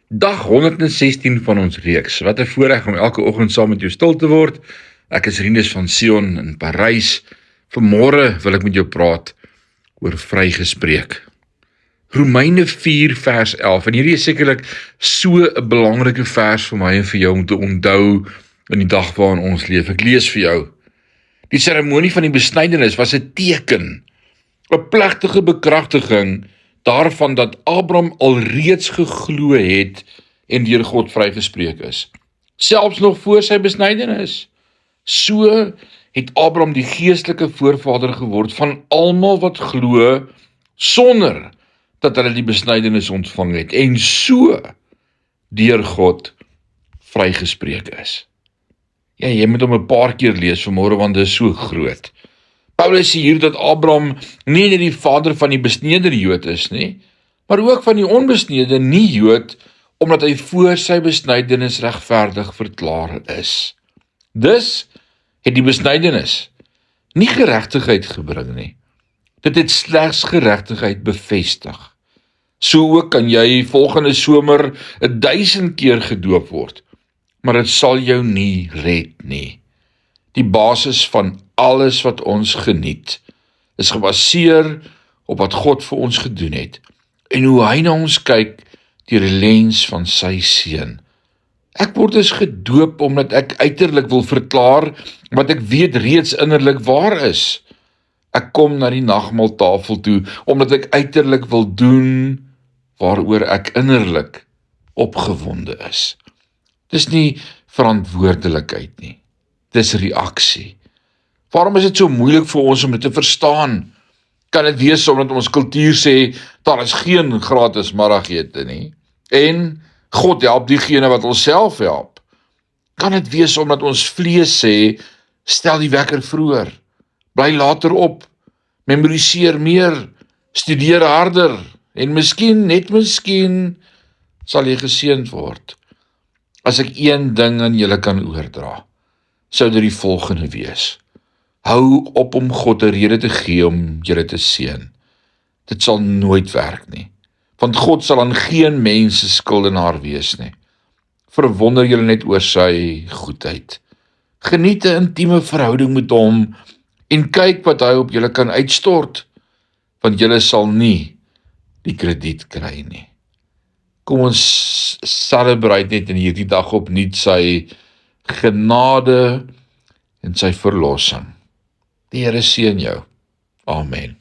Dag 116 van ons reeks. Wat 'n voorreg om elke oggend saam met jou stil te word. Ek is Rinus van Sion in Parys. Vanmôre wil ek met jou praat oor vrygespreek. Romeine 4 vers 11. En hierdie is sekerlik so 'n belangrike vers vir my en vir jou om te onthou in die dag waarin ons leef. Ek lees vir jou. Die seremonie van die besnydenis was 'n teken, 'n plegtige bekragtiging daarvan dat Abraham alreeds geglo het en deur God vrygespreek is. Selfs nog voor sy besnydenis. So het Abraham die geestelike voorvader geword van almal wat glo sonder dat hulle die besnydenis ontvang het en so deur God vrygespreek is. Ja, jy moet hom 'n paar keer lees vanmôre want dit is so groot. Paulus sê hier dat Abraham nie net die vader van die besnede Jood is nie, maar ook van die onbesnede nie-Jood, omdat hy voor sy besnydenis regverdig verklaar is. Dus het die besnydenis nie geregtigheid gebring nie. Dit het slegs geregtigheid bevestig. So ook kan jy volgende somer 1000 keer gedoop word, maar dit sal jou nie red nie. Die basis van alles wat ons geniet, is gebaseer op wat God vir ons gedoen het, en hoe hy na ons kyk deur die lens van sy seun. Ek word dus gedoop omdat ek uiterlik wil verklaar wat ek weet reeds innerlik waar is. Ek kom na die nagmaaltafel toe omdat ek uiterlik wil doen waaroor ek innerlik opgewonde is. Dis nie verantwoordelikheid nie. Dis reaksie. Waarom is dit so moeilik vir ons om dit te verstaan? Kan dit wees omdat ons kultuur sê, daar is geen gratis middagete nie, en God help diegene wat ons self help? Kan dit wees omdat ons vlees sê, stel die wekker vroeër, bly later op, memoriseer meer, studeer harder, en miskien, net miskien, sal jy geseënd word. As ek een ding aan julle kan oordra, sou dit die volgende wees. Hou op om God 'n rede te gee om julle te seën. Dit sal nooit werk nie, want God sal aan geen mens se skuldenaar wees nie. Verwonder julle net oor sy goedheid. Geniet 'n intieme verhouding met hom en kyk wat hy op julle kan uitstort, want julle sal nie die krediet kry nie. Kom ons celebrate net in hierdie dag opnuut sy genade en sy verlossing. Die Here seën jou. Amen.